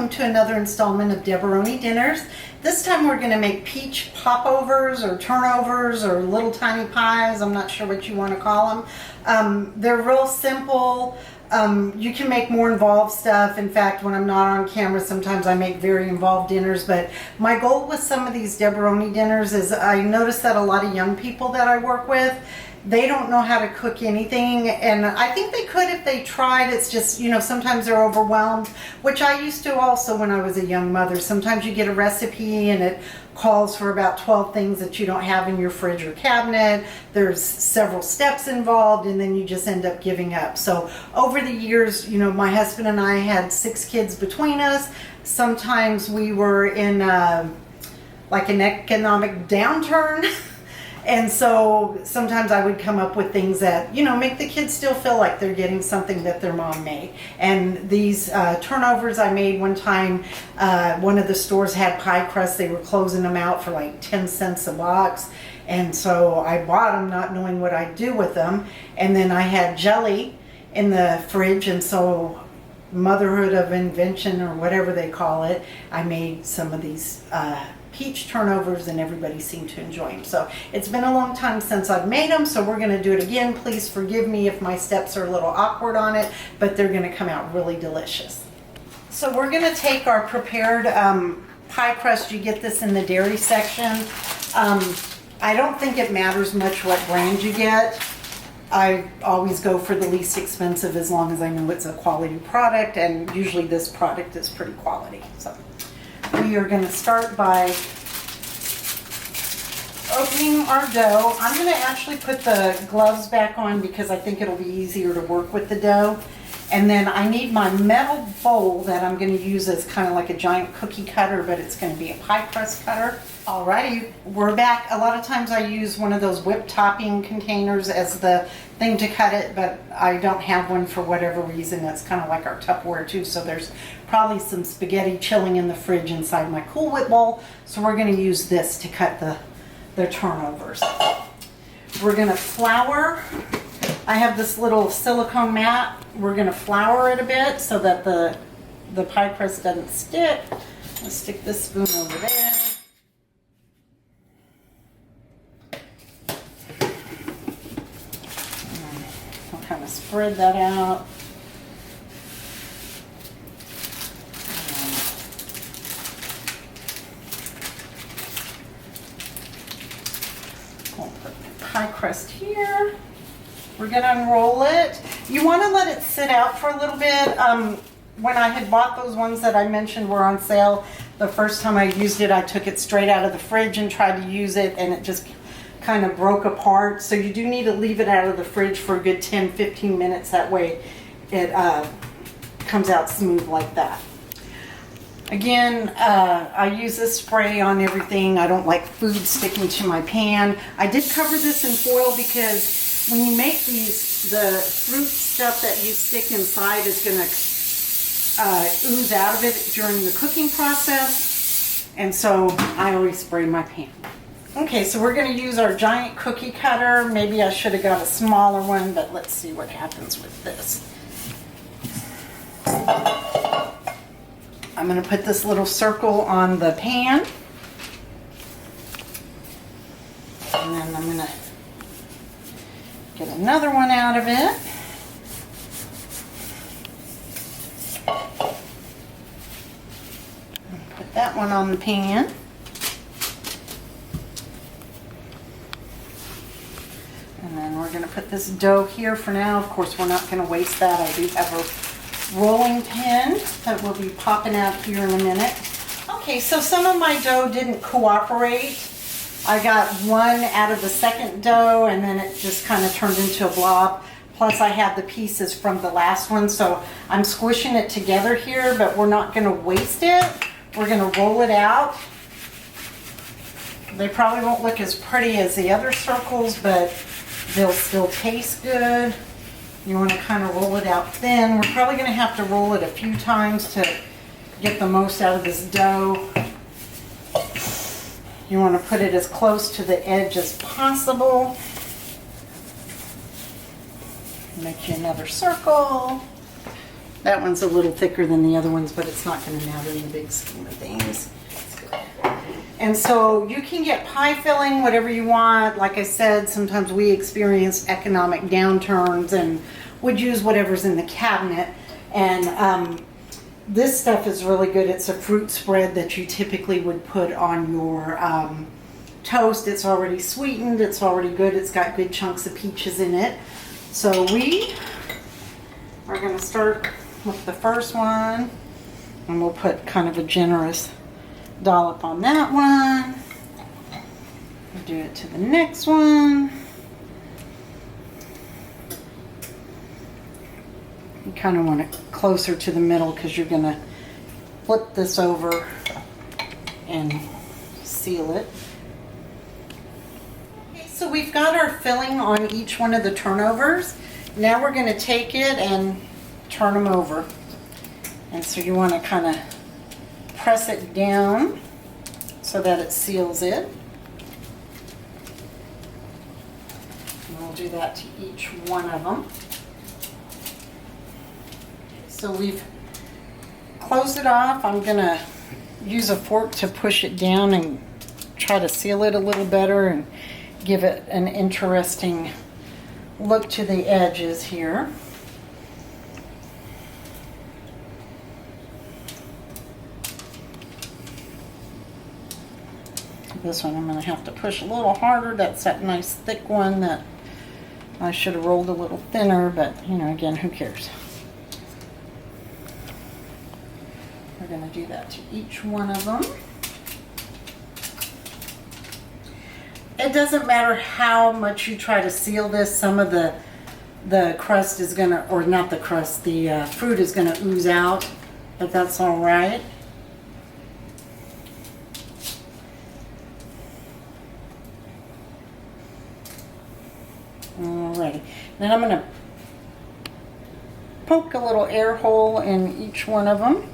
welcome to another installment of Deboroni Dinners. This time we're going to make peach popovers or turnovers or little tiny pies. I'm not sure what you want to call them. They're real simple. You can make more involved stuff. In fact, when I'm not on camera, sometimes I make very involved dinners. But my goal with some of these Deboroni dinners is I notice that a lot of young people that I work with, they don't know how to cook anything, and I think they could if they tried. It's just, you know, sometimes they're overwhelmed, which I used to also when I was a young mother. Sometimes you get a recipe and it calls for about 12 things that you don't have in your fridge or cabinet. There's several steps involved, and then you just end up giving up. So over the years, you know, my husband and I had 6 kids between us. Sometimes we were in like an economic downturn. And so sometimes I would come up with things that, you know, make the kids still feel like they're getting something that their mom made. And these turnovers I made one time, one of the stores had pie crust. They were closing them out for like 10 cents a box. And so I bought them not knowing what I'd do with them. And then I had jelly in the fridge, and so motherhood of invention or whatever they call it, I made some of these peach turnovers, and everybody seemed to enjoy them. So it's been a long time since I've made them, so we're going to do it again. Please forgive me if my steps are a little awkward on it, but they're going to come out really delicious. So we're going to take our prepared pie crust. You get this in the dairy section. I don't think it matters much what brand you get. I always go for the least expensive as long as I know it's a quality product, and usually this product is pretty quality. So we are going to start by opening our dough. I'm going to actually put the gloves back on because I think it'll be easier to work with the dough. And then I need my metal bowl that I'm going to use as kind of like a giant cookie cutter, but it's going to be a pie crust cutter. Alrighty, we're back. A lot of times I use one of those whipped topping containers as the thing to cut it, but I don't have one for whatever reason. That's kind of like our Tupperware too, so there's probably some spaghetti chilling in the fridge inside my Cool Whip bowl, so we're going to use this to cut the turnovers. We're going to flour. I have this little silicone mat. We're going to flour it a bit so that the pie crust doesn't stick. Let's stick this spoon over there. I'll kind of spread that out. I'll put the pie crust here. We're going to unroll it. You want to let it sit out for a little bit. When I had bought those ones that I mentioned were on sale, the first time I used it, I took it straight out of the fridge and tried to use it, and it just kind of broke apart. So you do need to leave it out of the fridge for a good 10-15 minutes. That way it comes out smooth like that. Again, I use this spray on everything. I don't like food sticking to my pan. I did cover this in foil because when you make these, the fruit stuff that you stick inside is going to ooze out of it during the cooking process, and so I always spray my pan. Okay, so we're going to use our giant cookie cutter. Maybe I should have got a smaller one, but let's see what happens with this. I'm going to put this little circle on the pan, and then I'm going to get another one out of it. Put that one on the pan. And then we're going to put this dough here for now. Of course, we're not going to waste that. I do have a rolling pin that will be popping out here in a minute. Okay, so some of my dough didn't cooperate. I got one out of the second dough, and then it just kind of turned into a blob. Plus I had the pieces from the last one, so I'm squishing it together here, but we're not going to waste it. We're going to roll it out. They probably won't look as pretty as the other circles, but they'll still taste good. You want to kind of roll it out thin. We're probably going to have to roll it a few times to get the most out of this dough. You want to put it as close to the edge as possible. Make you another circle. That one's a little thicker than the other ones, but it's not going to matter in the big scheme of things. And so you can get pie filling, whatever you want. Like I said, sometimes we experience economic downturns and would use whatever's in the cabinet. And this stuff is really good. It's a fruit spread that you typically would put on your toast. It's already sweetened. It's already good. It's got good chunks of peaches in it. So we are going to start with the first one. And we'll put kind of a generous dollop on that one. We'll do it to the next one. You kind of want it closer to the middle because you're going to flip this over and seal it. Okay, so we've got our filling on each one of the turnovers. Now we're going to take it and turn them over. And so you want to kind of press it down so that it seals it. And we'll do that to each one of them. So we've closed it off. I'm going to use a fork to push it down and try to seal it a little better and give it an interesting look to the edges here. This one I'm going to have to push a little harder. That's that nice thick one that I should have rolled a little thinner, but you know, again, who cares? We're going to do that to each one of them. It doesn't matter how much you try to seal this. Some of the crust is going to, or not the crust, the fruit is going to ooze out, but that's all right. Alrighty, then I'm going to poke a little air hole in each one of them.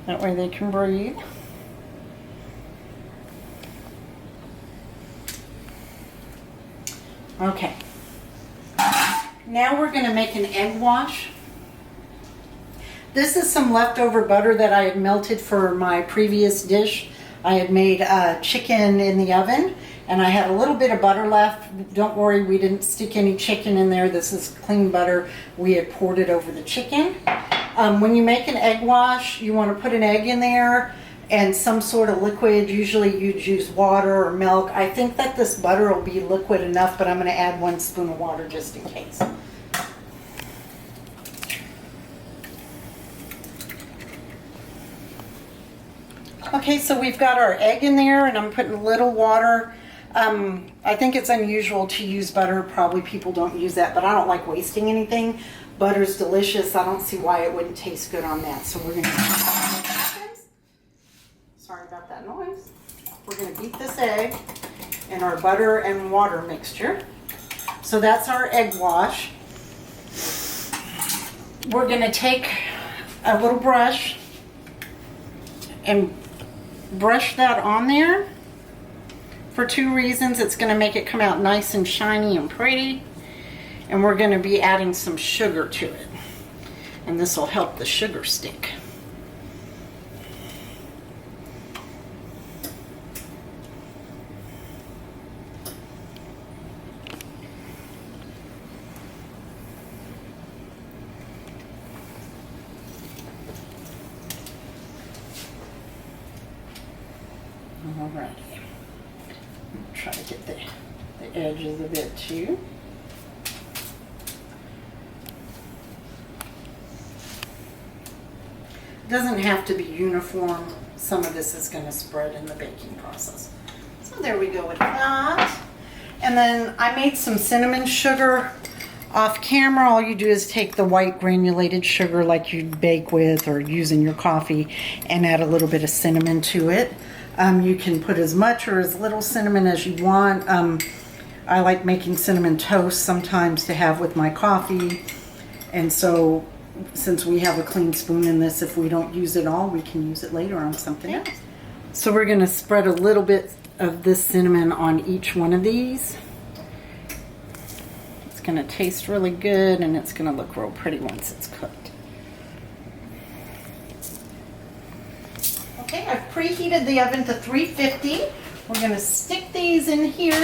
That way they can breathe. Okay. Now we're going to make an egg wash. This is some leftover butter that I had melted for my previous dish. I had made chicken in the oven, and I had a little bit of butter left. Don't worry, we didn't stick any chicken in there. This is clean butter. We had poured it over the chicken. When you make an egg wash, you want to put an egg in there and some sort of liquid. Usually you'd use water or milk. I think that this butter will be liquid enough, but I'm going to add 1 spoon of water just in case. Okay, so we've got our egg in there, and I'm putting a little water. I think it's unusual to use butter. Probably people don't use that, but I don't like wasting anything. Butter's delicious. I don't see why it wouldn't taste good on that. So we're going to... Sorry about that noise. We're going to beat this egg in our butter and water mixture. So that's our egg wash. We're going to take a little brush and brush that on there for 2 reasons. It's going to make it come out nice and shiny and pretty, and we're going to be adding some sugar to it, and this will help the sugar stick. Alrighty, try to get the edges of it too. It doesn't have to be uniform. Some of this is going to spread in the baking process. So there we go with that. And then I made some cinnamon sugar off camera. All you do is take the white granulated sugar like you'd bake with or use in your coffee and add a little bit of cinnamon to it. You can put as much or as little cinnamon as you want. I like making cinnamon toast sometimes to have with my coffee. And so since we have a clean spoon in this, if we don't use it all, we can use it later on something else. So we're going to spread a little bit of this cinnamon on each one of these. It's going to taste really good, and it's going to look real pretty once it's cooked. preheated the oven to 350. We're going to stick these in here.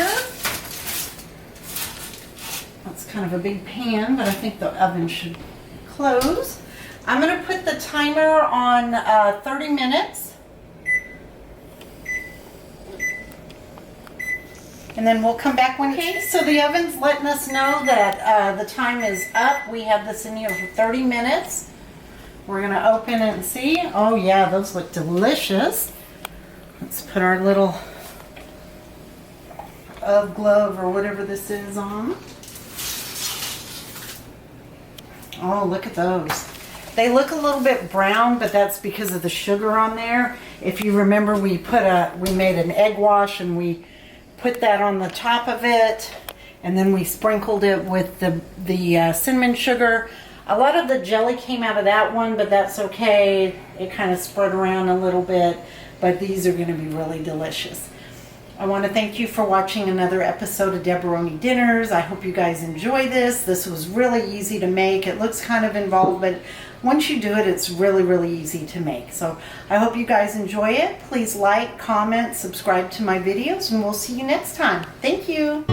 That's kind of a big pan, but I think the oven should close. I'm going to put the timer on 30 minutes. And then we'll come back when okay. So the oven's letting us know that the time is up. We have this in here for 30 minutes. We're going to open it and see. Oh yeah, those look delicious. Let's put our little glove or whatever this is on. Oh, look at those. They look a little bit brown, but that's because of the sugar on there. If you remember, we made an egg wash and we put that on the top of it, and then we sprinkled it with the cinnamon sugar. A lot of the jelly came out of that one, but that's okay. It kind of spread around a little bit, but these are going to be really delicious. I want to thank you for watching another episode of Deboroni Dinners. I hope you guys enjoy this. This was really easy to make. It looks kind of involved, but once you do it, it's really, really easy to make. So I hope you guys enjoy it. Please like, comment, subscribe to my videos, and we'll see you next time. Thank you.